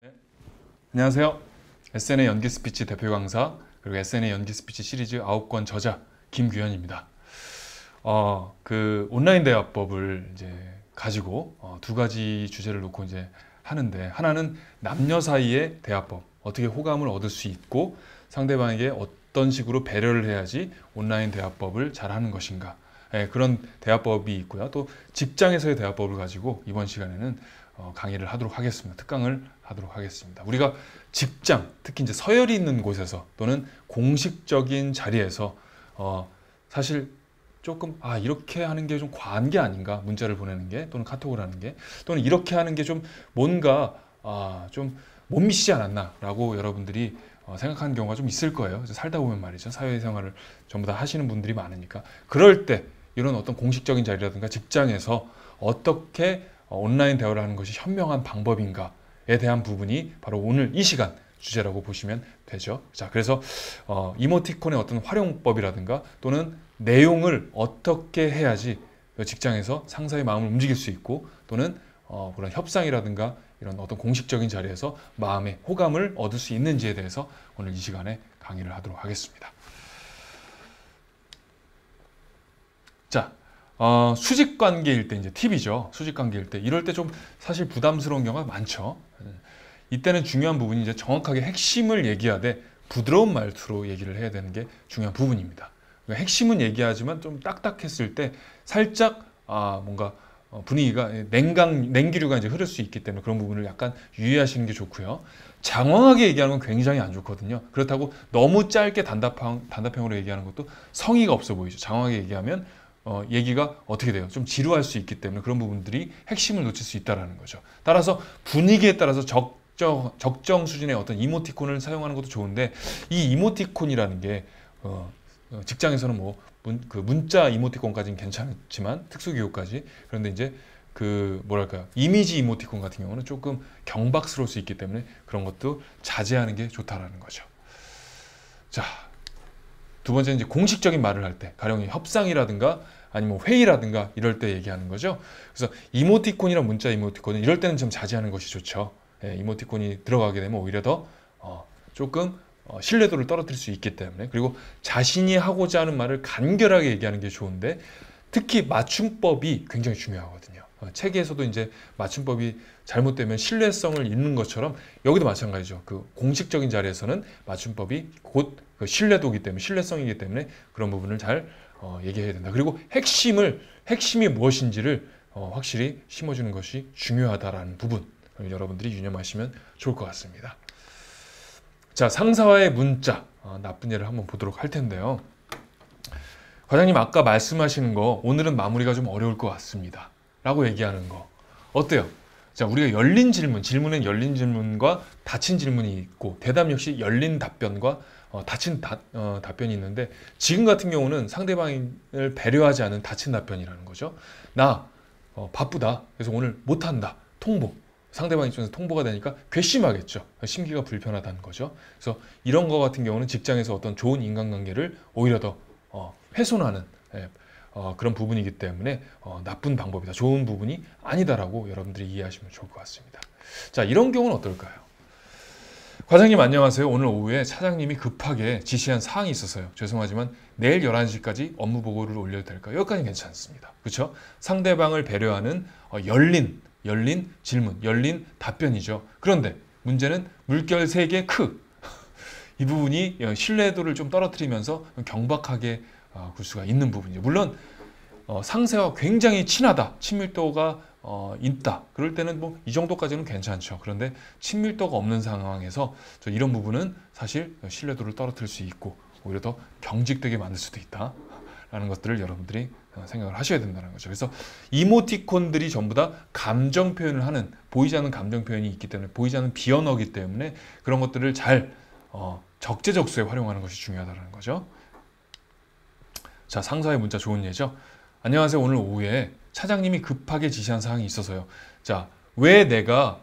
네. 안녕하세요. SNA 연기 스피치 대표 강사 그리고 SNA 연기 스피치 시리즈 9권 저자 김규현입니다. 온라인 대화법을 이제 가지고 두 가지 주제를 놓고 이제 하는데, 하나는 남녀 사이의 대화법, 어떻게 호감을 얻을 수 있고 상대방에게 어떤 식으로 배려를 해야지 온라인 대화법을 잘 하는 것인가, 그런 대화법이 있고요. 또 직장에서의 대화법을 가지고 이번 시간에는 강의를 하도록 하겠습니다. 특강을 하도록 하겠습니다. 우리가 직장, 특히 이제 서열이 있는 곳에서 또는 공식적인 자리에서 사실 조금 이렇게 하는 게 좀 과한 게 아닌가, 문자를 보내는 게 또는 카톡을 하는 게, 또는 이렇게 하는 게 좀 뭔가 좀 못 미치지 않았나 라고 여러분들이 생각하는 경우가 좀 있을 거예요. 살다 보면 말이죠, 사회생활을 전부 다 하시는 분들이 많으니까. 그럴 때 이런 어떤 공식적인 자리라든가 직장에서 어떻게 온라인 대화를 하는 것이 현명한 방법인가에 대한 부분이 바로 오늘 이 시간 주제라고 보시면 되죠. 자, 그래서 이모티콘의 어떤 활용법이라든가 또는 내용을 어떻게 해야지 직장에서 상사의 마음을 움직일 수 있고, 또는 그런 협상이라든가 이런 어떤 공식적인 자리에서 마음의 호감을 얻을 수 있는지에 대해서 오늘 이 시간에 강의를 하도록 하겠습니다. 자, 수직 관계일 때 이제 팁이죠. 수직 관계일 때 이럴 때 좀 사실 부담스러운 경우가 많죠. 이때는 중요한 부분이 이제 정확하게 핵심을 얘기하되 부드러운 말투로 얘기를 해야 되는 게 중요한 부분입니다. 그러니까 핵심은 얘기하지만 좀 딱딱했을 때 살짝 뭔가 분위기가 냉기류가 이제 흐를 수 있기 때문에 그런 부분을 약간 유의하시는 게 좋고요. 장황하게 얘기하는 건 굉장히 안 좋거든요. 그렇다고 너무 짧게 단답형으로 얘기하는 것도 성의가 없어 보이죠. 장황하게 얘기하면 얘기가 어떻게 돼요? 좀 지루할 수 있기 때문에 그런 부분들이 핵심을 놓칠 수 있다는 거죠. 따라서 분위기에 따라서 적정 수준의 어떤 이모티콘을 사용하는 것도 좋은데, 이 이모티콘이라는 게 직장에서는 문자 이모티콘까지는 괜찮지만 특수기호까지, 그런데 이제 뭐랄까요, 이미지 이모티콘 같은 경우는 조금 경박스러울 수 있기 때문에 그런 것도 자제하는 게 좋다라는 거죠. 자, 두 번째는 이제 공식적인 말을 할 때, 가령 협상이라든가 아니면 회의라든가 이럴 때 얘기하는 거죠. 그래서 이모티콘이랑 문자 이모티콘은 이럴 때는 좀 자제하는 것이 좋죠. 이모티콘이 들어가게 되면 오히려 더 조금 신뢰도를 떨어뜨릴 수 있기 때문에. 그리고 자신이 하고자 하는 말을 간결하게 얘기하는 게 좋은데, 특히 맞춤법이 굉장히 중요하거든요. 책에서도 이제 맞춤법이 잘못되면 신뢰성을 잃는 것처럼 여기도 마찬가지죠. 그 공식적인 자리에서는 맞춤법이 곧 그 신뢰도이기 때문에, 신뢰성이기 때문에 그런 부분을 잘 얘기해야 된다. 그리고 핵심이 무엇인지를 확실히 심어주는 것이 중요하다라는 부분, 여러분들이 유념하시면 좋을 것 같습니다. 자, 상사와의 문자, 나쁜 예를 한번 보도록 할 텐데요. 과장님, 아까 말씀하시는 거 오늘은 마무리가 좀 어려울 것 같습니다 라고 얘기하는 거 어때요? 자, 우리가 열린 질문은 열린 질문과 닫힌 질문이 있고, 대답 역시 열린 답변과 닫힌 답변이 있는데, 지금 같은 경우는 상대방을 배려하지 않은 닫힌 답변이라는 거죠. 나 바쁘다, 그래서 오늘 못한다, 통보. 상대방 입장에서 통보가 되니까 괘씸하겠죠. 심기가 불편하다는 거죠. 그래서 이런 거 같은 경우는 직장에서 어떤 좋은 인간관계를 오히려 더 훼손하는 그런 부분이기 때문에 나쁜 방법이다, 좋은 부분이 아니다라고 여러분들이 이해하시면 좋을 것 같습니다. 자, 이런 경우는 어떨까요? 과장님 안녕하세요. 오늘 오후에 차장님이 급하게 지시한 사항이 있어서요. 죄송하지만 내일 11시까지 업무 보고를 올려도 될까요? 여기까지는 괜찮습니다. 그렇죠? 상대방을 배려하는 열린 질문, 열린 답변이죠. 그런데 문제는 물결 3개 이 부분이 신뢰도를 좀 떨어뜨리면서 경박하게 굴 수가 있는 부분이죠. 물론 상사와 굉장히 친하다, 친밀도가 있다, 그럴 때는 이 정도까지는 괜찮죠. 그런데 친밀도가 없는 상황에서 이런 부분은 사실 신뢰도를 떨어뜨릴 수 있고 오히려 더 경직되게 만들 수도 있다 라는 것들을 여러분들이 생각을 하셔야 된다는 거죠. 그래서 이모티콘들이 전부 다 감정 표현을 하는, 보이지 않는 감정 표현이 있기 때문에, 보이지 않는 비언어기 때문에 그런 것들을 잘 적재적소에 활용하는 것이 중요하다는 거죠. 자, 상사의 문자 좋은 예죠. 안녕하세요. 오늘 오후에 차장님이 급하게 지시한 사항이 있어서요. 자, 왜 내가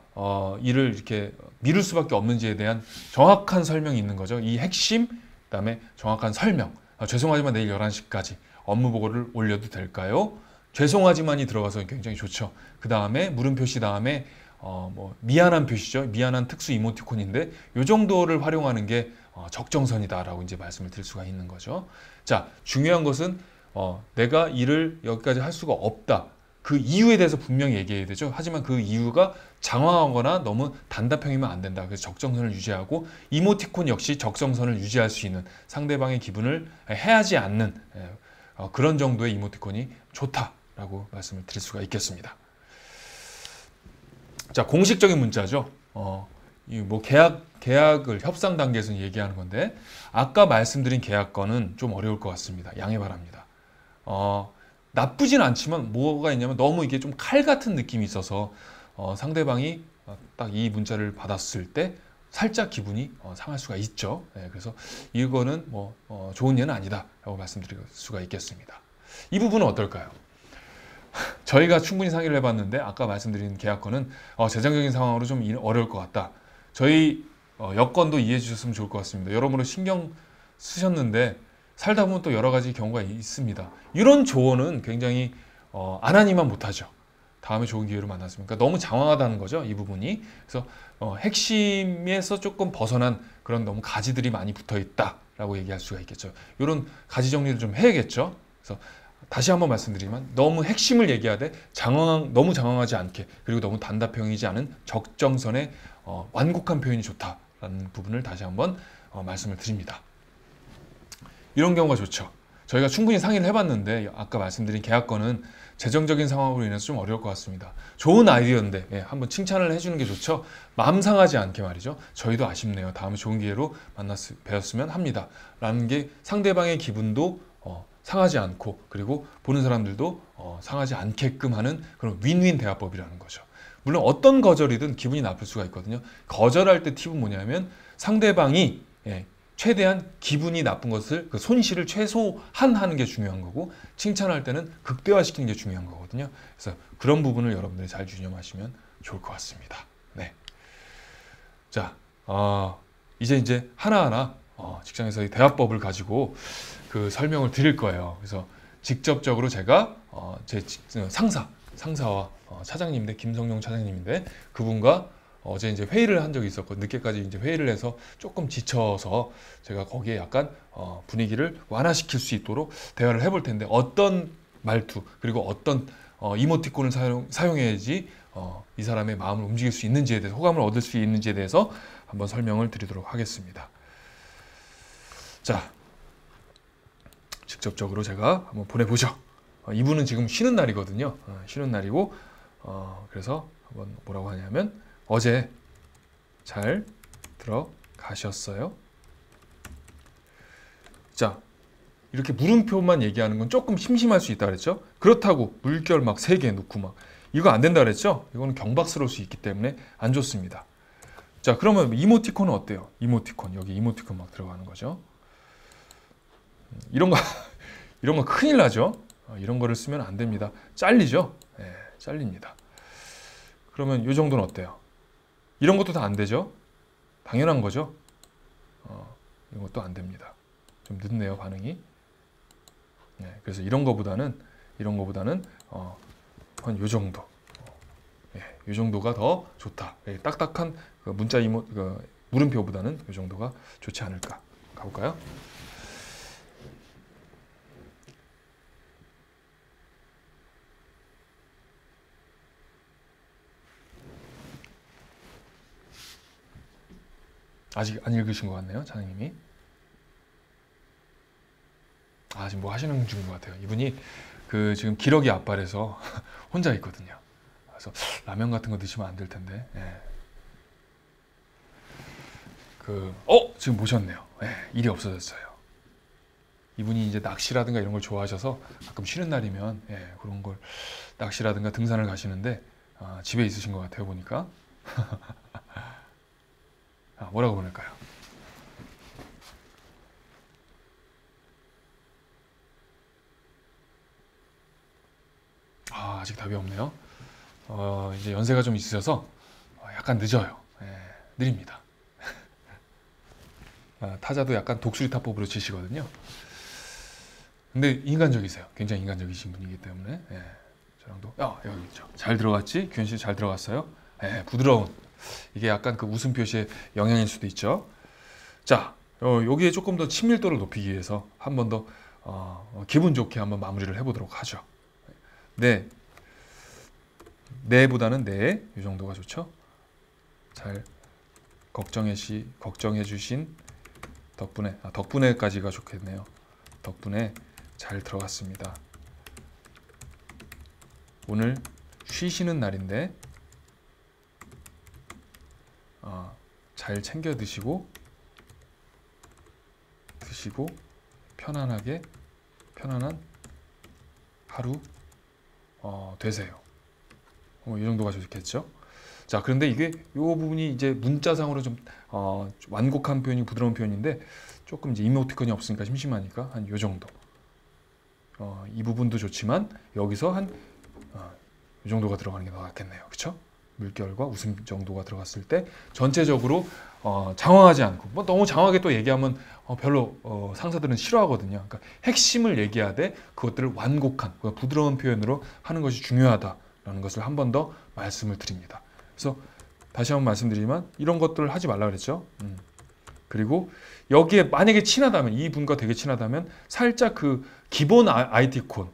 일을 이렇게 미룰 수밖에 없는지에 대한 정확한 설명이 있는 거죠. 이 핵심, 그다음에 정확한 설명. 죄송하지만 내일 11시까지 업무 보고를 올려도 될까요? 죄송하지만이 들어가서 굉장히 좋죠. 그 다음에 물음표시 다음에 뭐 미안한 표시죠. 미안한 특수 이모티콘인데 이 정도를 활용하는 게 적정선이다라고 이제 말씀을 드릴 수가 있는 거죠. 자, 중요한 것은 내가 일을 여기까지 할 수가 없다. 그 이유에 대해서 분명히 얘기해야 되죠. 하지만 그 이유가 장황하거나 너무 단답형이면 안 된다. 그래서 적정선을 유지하고 이모티콘 역시 적정선을 유지할 수 있는 상대방의 기분을 해하지 않는 그런 정도의 이모티콘이 좋다라고 말씀을 드릴 수가 있겠습니다. 자, 공식적인 문자죠. 뭐 계약을 협상 단계에서 얘기하는 건데 아까 말씀드린 계약건은 좀 어려울 것 같습니다. 양해 바랍니다. 나쁘진 않지만 뭐가 있냐면 너무 이게 좀 칼 같은 느낌이 있어서 상대방이 딱 이 문자를 받았을 때 살짝 기분이 상할 수가 있죠. 네, 그래서 이거는 뭐 좋은 예는 아니다라고 말씀드릴 수가 있겠습니다. 이 부분은 어떨까요? 저희가 충분히 상의를 해봤는데 아까 말씀드린 계약건은 재정적인 상황으로 좀 어려울 것 같다. 저희 여건도 이해해 주셨으면 좋을 것 같습니다. 여러모로 신경 쓰셨는데 살다 보면 또 여러 가지 경우가 있습니다. 이런 조언은 굉장히 안 하니만 못하죠. 다음에 좋은 기회로 만났습니까? 너무 장황하다는 거죠, 이 부분이. 그래서 핵심에서 조금 벗어난 그런 너무 가지들이 많이 붙어 있다라고 얘기할 수가 있겠죠. 이런 가지 정리를 좀 해야겠죠. 그래서 다시 한번 말씀드리면 너무 핵심을 얘기하되 너무 장황하지 않게 그리고 너무 단답형이지 않은 적정선의 완곡한 표현이 좋다라는 부분을 다시 한번 말씀을 드립니다. 이런 경우가 좋죠. 저희가 충분히 상의를 해봤는데 아까 말씀드린 계약건은 재정적인 상황으로 인해서 좀 어려울 것 같습니다. 좋은 아이디어인데 한번 칭찬을 해주는 게 좋죠. 마음 상하지 않게 말이죠. 저희도 아쉽네요. 다음에 좋은 기회로 뵈었으면 합니다. 라는 게 상대방의 기분도 상하지 않고 그리고 보는 사람들도 상하지 않게끔 하는 그런 윈윈 대화법이라는 거죠. 물론 어떤 거절이든 기분이 나쁠 수가 있거든요. 거절할 때 팁은 뭐냐면 상대방이 최대한 기분이 나쁜 것을 그 손실을 최소한 하는 게 중요한 거고 칭찬할 때는 극대화시키는 게 중요한 거거든요. 그래서 그런 부분을 여러분들이 잘 유념하시면 좋을 것 같습니다. 네. 자, 이제 하나하나 직장에서의 대화법을 가지고 그 설명을 드릴 거예요. 그래서 직접적으로 제가 제 상사와 차장님인데 김성용 차장님인데 그분과 어제 이제 회의를 한 적이 있었고 늦게까지 이제 회의를 해서 조금 지쳐서 제가 거기에 약간 분위기를 완화시킬 수 있도록 대화를 해볼 텐데 어떤 말투 그리고 어떤 이모티콘을 사용해야지 이 사람의 마음을 움직일 수 있는지에 대해서 호감을 얻을 수 있는지에 대해서 한번 설명을 드리도록 하겠습니다. 자, 직접적으로 제가 한번 보내보죠. 이분은 지금 쉬는 날이거든요. 쉬는 날이고 그래서 한번 뭐라고 하냐면 어제 잘 들어가셨어요? 자, 이렇게 물음표만 얘기하는 건 조금 심심할 수 있다 그랬죠? 그렇다고 물결 막 3개 넣고 막 이거 안 된다 그랬죠? 이거는 경박스러울 수 있기 때문에 안 좋습니다. 자, 그러면 이모티콘은 어때요? 이모티콘, 여기 이모티콘 막 들어가는 거죠. 이런 거 큰일 나죠? 이런 거를 쓰면 안 됩니다. 잘리죠? 네, 잘립니다. 그러면 이 정도는 어때요? 이런 것도 다 안 되죠? 당연한 거죠? 이런 것도 안 됩니다. 좀 늦네요, 반응이. 네, 그래서 이런 거보다는 한 요 정도. 요 정도가 더 좋다. 딱딱한 그 문자 물음표보다는 요 정도가 좋지 않을까. 가볼까요? 아직 안 읽으신 것 같네요, 차장님이. 지금 뭐 하시는 중인 것 같아요. 이분이 그 지금 기러기 앞발에서 혼자 있거든요. 그래서 라면 같은 거 드시면 안 될 텐데. 지금 모셨네요. 일이 없어졌어요. 이분이 이제 낚시라든가 이런 걸 좋아하셔서 가끔 쉬는 날이면 그런 걸 낚시라든가 등산을 가시는데 집에 있으신 것 같아요, 보니까. 뭐라고 보낼까요? 아직 답이 없네요. 이제 연세가 좀 있으셔서 약간 늦어요. 느립니다. 타자도 약간 독수리 타법으로 치시거든요. 근데 인간적이세요. 굉장히 인간적이신 분이기 때문에 저랑도 여기 있죠. 잘 들어갔지? 규현 씨 잘 들어갔어요? 예, 부드러운. 이게 약간 그 웃음 표시의 영향일 수도 있죠. 자, 여기에 조금 더 친밀도를 높이기 위해서 한 번 더 기분 좋게 한번 마무리를 해보도록 하죠. 네, 네보다는 네, 이 정도가 좋죠. 잘 걱정해 주신 덕분에까지가 좋겠네요. 덕분에 잘 들어갔습니다. 오늘 쉬시는 날인데 잘 챙겨 드시고 편안한 하루 되세요. 이 정도가 좋겠죠. 자, 그런데 이게 이 부분이 이제 문자상으로 좀 완곡한 표현이 부드러운 표현인데 조금 이제 이모티콘이 없으니까 심심하니까 한 이 정도. 이 부분도 좋지만 여기서 한 이 정도가 들어가는 게 낫겠네요. 그렇죠? 물결과 웃음 정도가 들어갔을 때 전체적으로 장황하지 않고 뭐 너무 장황하게 또 얘기하면 별로 상사들은 싫어하거든요. 그러니까 핵심을 얘기하되 그것들을 완곡한 부드러운 표현으로 하는 것이 중요하다라는 것을 한 번 더 말씀을 드립니다. 그래서 다시 한번 말씀드리지만 이런 것들을 하지 말라 그랬죠. 그리고 여기에 만약에 친하다면 이 분과 되게 친하다면 살짝 그 기본 아이티콘,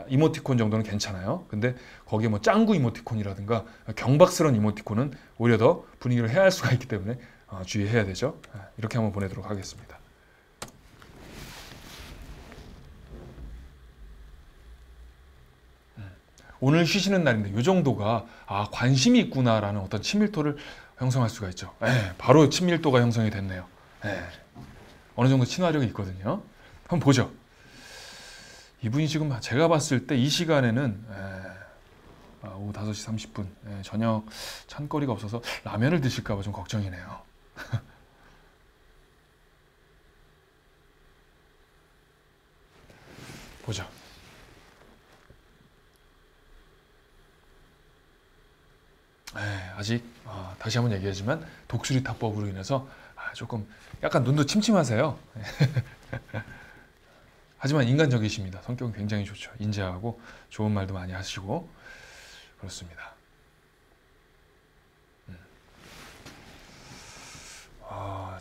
이모티콘 정도는 괜찮아요. 근데 거기에 뭐 짱구 이모티콘이라든가 경박스러운 이모티콘은 오히려 더 분위기를 해할 수가 있기 때문에 주의해야 되죠. 이렇게 한번 보내도록 하겠습니다. 오늘 쉬시는 날인데 이 정도가 관심이 있구나라는 어떤 친밀도를 형성할 수가 있죠. 바로 친밀도가 형성이 됐네요. 어느 정도 친화력이 있거든요. 한번 보죠. 이분이 지금 제가 봤을 때 이 시간에는 오후 5시 30분 저녁 찬거리가 없어서 라면을 드실까 봐 좀 걱정이네요. 보죠. 아직 다시 한번 얘기하지만 독수리 타법으로 인해서 조금 약간 눈도 침침하세요. 하지만 인간적이십니다. 성격은 굉장히 좋죠. 인자하고 좋은 말도 많이 하시고 그렇습니다.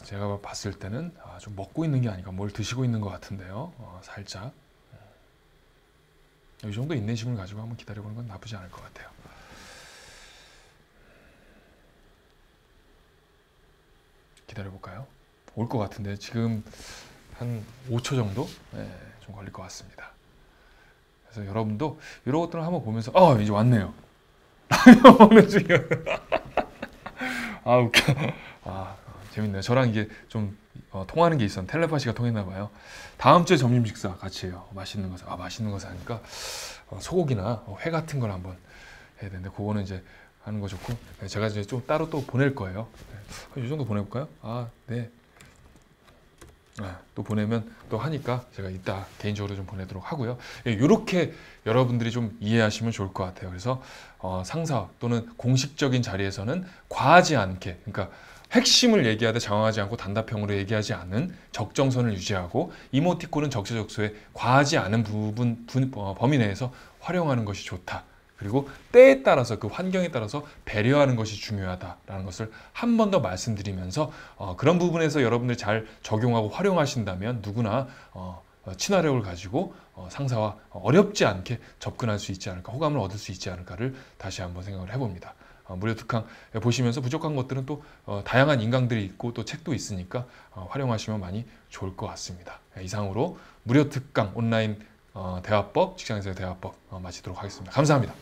제가 봤을 때는 좀 먹고 있는 게 아니라 뭘 드시고 있는 것 같은데요. 살짝 이 정도 인내심을 가지고 한번 기다려보는 건 나쁘지 않을 것 같아요. 기다려볼까요? 올 것 같은데 지금 한 5초 정도 좀 걸릴 것 같습니다. 그래서 여러분도 이런 것들을 한번 보면서 이제 왔네요. 라면 먹는 중이에요. 웃겨. 재밌네요. 저랑 이게 좀 통하는 게 있었는데 텔레파시가 통했나 봐요. 다음 주에 점심 식사 같이 해요. 맛있는 거 맛있는 거 사니까 소고기나 회 같은 걸 한번 해야 되는데 그거는 이제 하는 거 좋고 제가 이제 좀 따로 또 보낼 거예요. 이 정도 보내볼까요? 네. 또 보내면 또 하니까 제가 이따 개인적으로 좀 보내도록 하고요. 이렇게 여러분들이 좀 이해하시면 좋을 것 같아요. 그래서 상사 또는 공식적인 자리에서는 과하지 않게, 그러니까 핵심을 얘기하되 장황하지 않고 단답형으로 얘기하지 않은 적정선을 유지하고 이모티콘은 적재적소에 과하지 않은 범위 내에서 활용하는 것이 좋다. 그리고 때에 따라서 그 환경에 따라서 배려하는 것이 중요하다라는 것을 한 번 더 말씀드리면서 그런 부분에서 여러분들이 잘 적용하고 활용하신다면 누구나 친화력을 가지고 상사와 어렵지 않게 접근할 수 있지 않을까, 호감을 얻을 수 있지 않을까를 다시 한번 생각을 해봅니다. 무료 특강 보시면서 부족한 것들은 또 다양한 인강들이 있고 또 책도 있으니까 활용하시면 많이 좋을 것 같습니다. 이상으로 무료 특강 온라인 대화법, 직장에서의 대화법 마치도록 하겠습니다. 감사합니다.